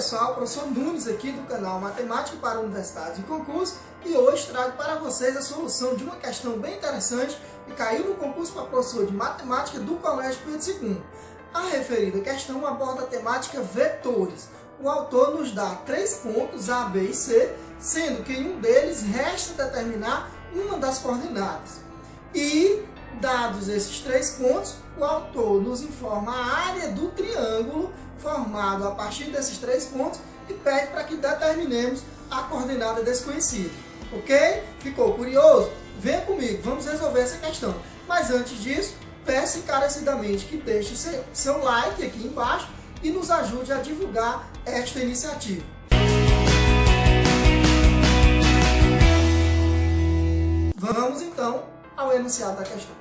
pessoal, professor Nunes aqui do canal Matemática para Universidades e Concurso, e hoje trago para vocês a solução de uma questão bem interessante que caiu no concurso para professor de Matemática do Colégio Pedro II. A referida questão aborda a temática vetores. O autor nos dá 3 pontos A, B e C, sendo que em um deles resta determinar uma das coordenadas. E, dados esses 3 pontos, o autor nos informa a área do triângulo formado a partir desses 3 pontos e pede para que determinemos a coordenada desconhecida. Ok? Ficou curioso? Venha comigo, vamos resolver essa questão. Mas antes disso, peço encarecidamente que deixe o seu like aqui embaixo e nos ajude a divulgar esta iniciativa. Vamos então ao enunciado da questão.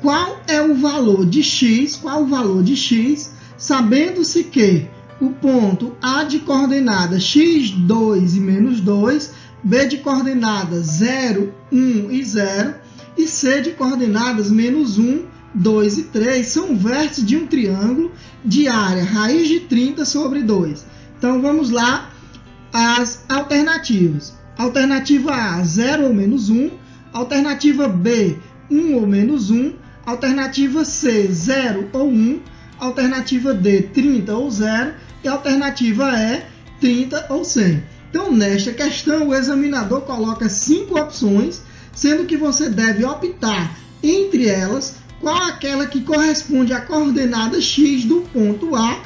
Qual é o valor de x? Qual o valor de x? Sabendo-se que o ponto A de coordenadas x, 2 e menos 2, B de coordenadas 0, 1 e 0 e C de coordenadas menos 1, 2 e 3 são vértices de um triângulo de área raiz de 30 sobre 2. Então vamos lá as alternativas. Alternativa A, 0 ou menos 1. Alternativa B, 1 ou menos 1. Alternativa C, 0 ou 1. Alternativa D, 30 ou 0. E alternativa E, 30 ou 100. Então, nesta questão, o examinador coloca 5 opções, sendo que você deve optar entre elas qual aquela que corresponde à coordenada x do ponto A,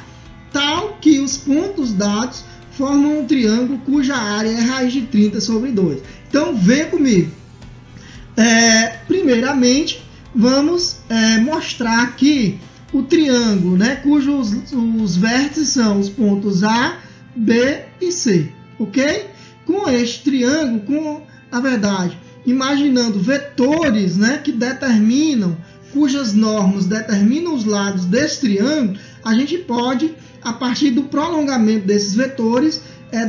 tal que os pontos dados formam um triângulo cuja área é raiz de 30 sobre 2. Então, vem comigo. Primeiramente, vamos mostrar aqui o triângulo, cujos os vértices são os pontos A, B e C, ok? Com este triângulo, na verdade, imaginando vetores, que determinam, cujas normas determinam os lados desse triângulo, a gente pode, a partir do prolongamento desses vetores,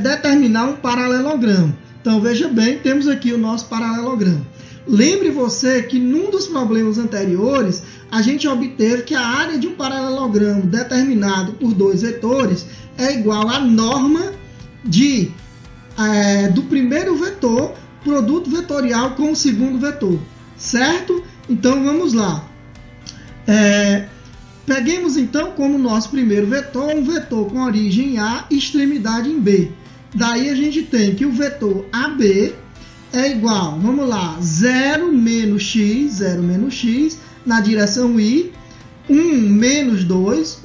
determinar um paralelogramo. Então, veja bem, temos aqui o nosso paralelogramo. Lembre você que num dos problemas anteriores, a gente obteve que a área de um paralelogramo determinado por 2 vetores é igual à norma do primeiro vetor, produto vetorial com o segundo vetor, certo? Então, vamos lá. Peguemos então como nosso primeiro vetor um vetor com origem em A e extremidade em B. Daí a gente tem que o vetor AB é igual, vamos lá, 0 menos x na direção I, 1 menos 2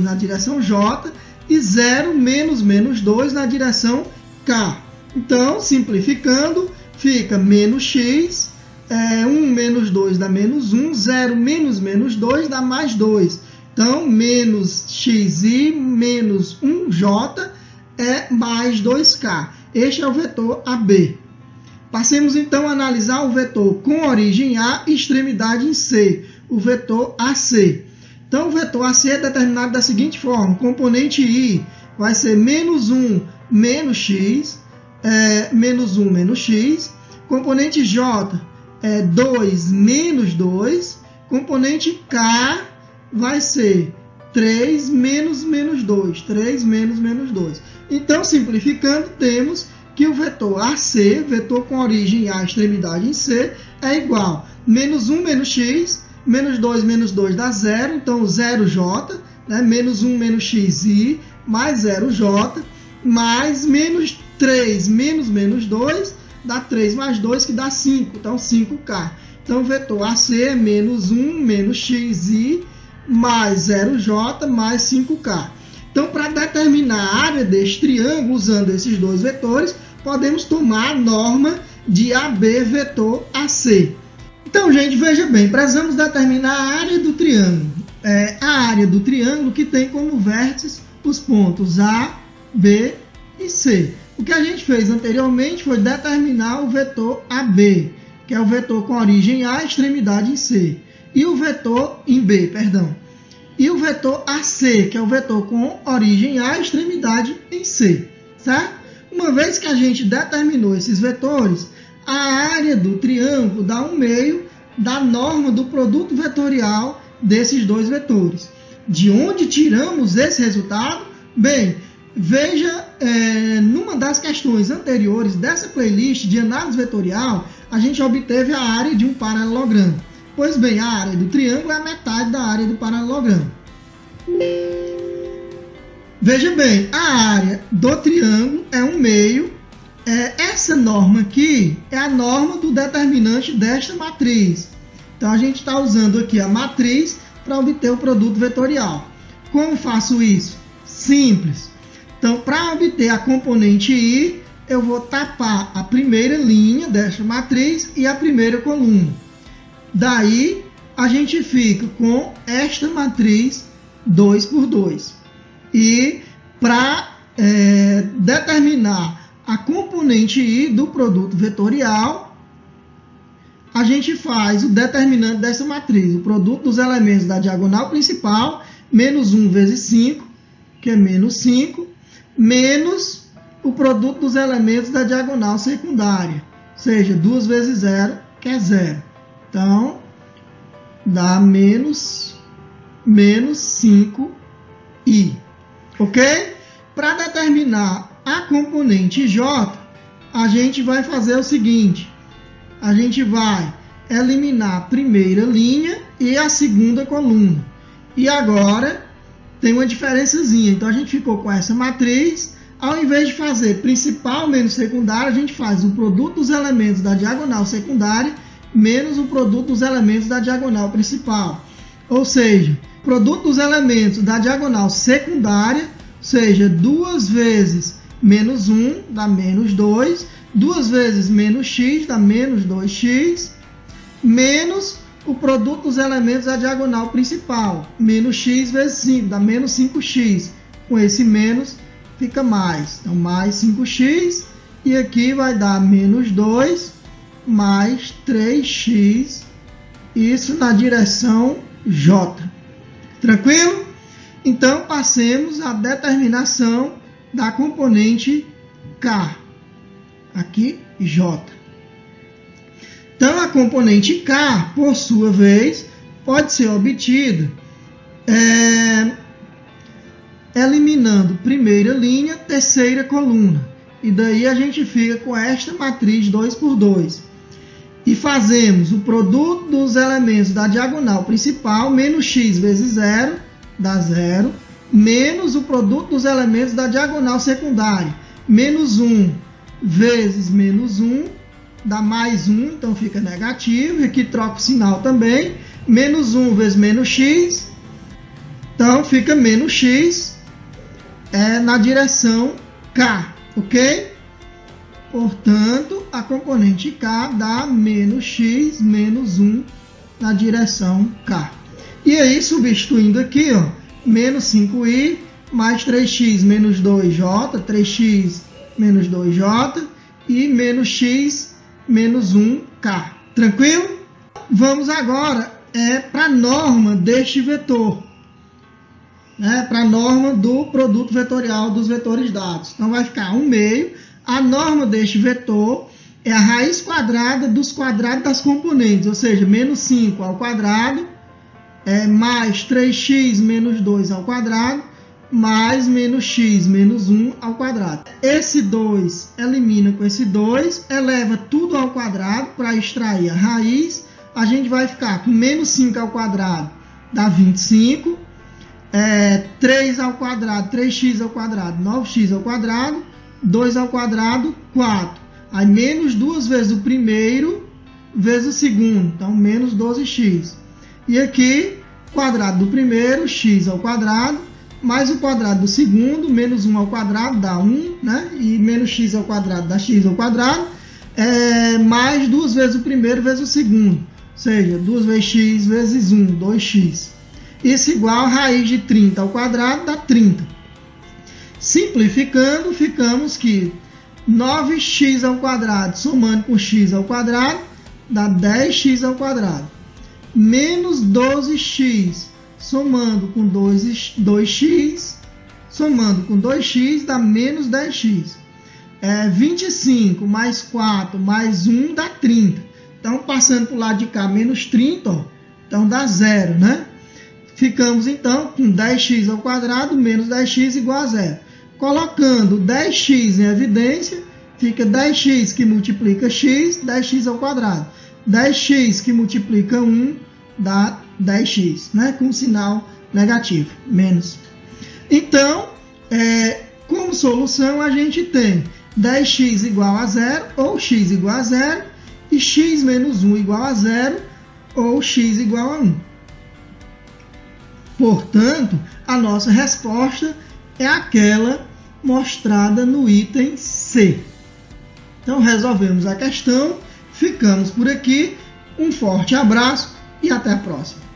na direção J e 0 menos 2 na direção K. Então, simplificando, fica menos x, 1 menos 2 dá menos 1, 0 menos 2 dá mais 2. Então, menos xi menos 1j é mais 2k. Este é o vetor AB. Passemos então a analisar o vetor com origem A e extremidade em C, o vetor AC. Então, o vetor AC é determinado da seguinte forma: componente I vai ser menos 1 menos x, menos x. Componente J é 2 menos 2. Componente K vai ser 3 menos 2. 3 menos 2. Então, simplificando, temos que o vetor AC, vetor com origem A, extremidade em C, é igual a menos 1 menos x, menos 2 dá 0, então 0j, menos 1 menos xi, mais 0j, mais menos 3 menos 2, dá 3 mais 2, que dá 5, então 5k. Então, o vetor AC é menos 1 menos xi, mais 0j, mais 5k. Então, para determinar a área deste triângulo, usando esses 2 vetores, podemos tomar a norma de AB vetor AC. Então, gente, veja bem, precisamos determinar a área do triângulo. A área do triângulo que tem como vértices os pontos A, B e C. O que a gente fez anteriormente foi determinar o vetor AB, que é o vetor com origem A, extremidade em C, e o vetor em B, perdão. E o vetor AC, que é o vetor com origem A, extremidade em C, certo? Uma vez que a gente determinou esses vetores, a área do triângulo dá 1/2 da norma do produto vetorial desses 2 vetores. De onde tiramos esse resultado? Bem, veja, numa das questões anteriores dessa playlist de análise vetorial, a gente obteve a área de um paralelogramo. Pois bem, a área do triângulo é a metade da área do paralelogramo. Veja bem, a área do triângulo é 1/2. Essa norma aqui é a norma do determinante desta matriz. Então, a gente está usando aqui a matriz para obter o produto vetorial. Como faço isso? Simples. Então, para obter a componente I, eu vou tapar a primeira linha desta matriz e a primeira coluna. Daí, a gente fica com esta matriz 2 por 2. E para determinar a componente I do produto vetorial, a gente faz o determinante dessa matriz, o produto dos elementos da diagonal principal, menos 1 vezes 5, que é menos 5, menos o produto dos elementos da diagonal secundária, ou seja, 2 vezes 0, que é 0. Então, dá menos 5i. Ok? Para determinar a componente J, a gente vai fazer o seguinte. A gente vai eliminar a primeira linha e a segunda coluna. E agora tem uma diferençazinha. Então, a gente ficou com essa matriz. Ao invés de fazer principal menos secundária, a gente faz o produto dos elementos da diagonal secundária menos o produto dos elementos da diagonal principal. Ou seja, o produto dos elementos da diagonal secundária, ou seja, 2 vezes menos 1 dá menos 2, 2 vezes menos x dá menos 2x, menos o produto dos elementos da diagonal principal, menos x vezes 5 dá menos 5x. Com esse menos fica mais, então mais 5x, e aqui vai dar menos 2 mais 3x, isso na direção J. Tranquilo? Então, passemos à determinação da componente K. Aqui, J. Então, a componente K, por sua vez, pode ser obtida eliminando primeira linha, terceira coluna. E daí a gente fica com esta matriz 2 por 2. E fazemos o produto dos elementos da diagonal principal, menos x vezes 0, dá 0, menos o produto dos elementos da diagonal secundária, menos 1 vezes menos 1, dá mais 1, então fica negativo, e aqui troca o sinal também, menos 1 vezes menos x, então fica menos x, na direção K, ok? Portanto, a componente K dá menos x menos 1 na direção K. E aí, substituindo aqui, ó, menos 5i mais 3x menos 2j, 3x menos 2j e menos x menos 1k. Tranquilo? Vamos agora para a norma deste vetor, para a norma do produto vetorial dos vetores dados. Então, vai ficar 1/2. A norma deste vetor é a raiz quadrada dos quadrados das componentes, ou seja, menos 5 ao quadrado, mais 3x menos 2 ao quadrado, mais menos x menos 1 ao quadrado. Esse 2 elimina com esse 2, eleva tudo ao quadrado para extrair a raiz. A gente vai ficar com menos 5 ao quadrado, dá 25. 3 ao quadrado, 3x ao quadrado, 9x ao quadrado, 2 ao quadrado, 4. Aí menos 2 vezes o primeiro vezes o segundo, então menos 12x. E aqui, quadrado do primeiro, x ao quadrado, mais o quadrado do segundo, menos 1 ao quadrado, dá 1, né? E menos x ao quadrado dá x ao quadrado, mais 2 vezes o primeiro vezes o segundo, ou seja, 2 vezes x vezes 1, 2x. Isso igual a raiz de 30 ao quadrado dá 30. Simplificando, ficamos que 9x ao quadrado somando com x ao quadrado dá 10x ao quadrado. Menos 12x somando com 2x, somando com 2x dá menos 10x. 25 mais 4 mais 1 dá 30. Então, passando para o lado de cá, menos 30, ó, então dá 0, né? Ficamos, então, com 10x ao quadrado menos 10x igual a 0. Colocando 10x em evidência, fica 10x que multiplica x, 10x ao quadrado. 10x que multiplica 1 dá 10x, né? Com sinal negativo, menos. Então, como solução, a gente tem 10x igual a 0, ou x igual a 0, e x menos 1 igual a 0, ou x igual a 1. Portanto, a nossa resposta é aquela mostrada no item C. Então, resolvemos a questão, ficamos por aqui, um forte abraço e até a próxima.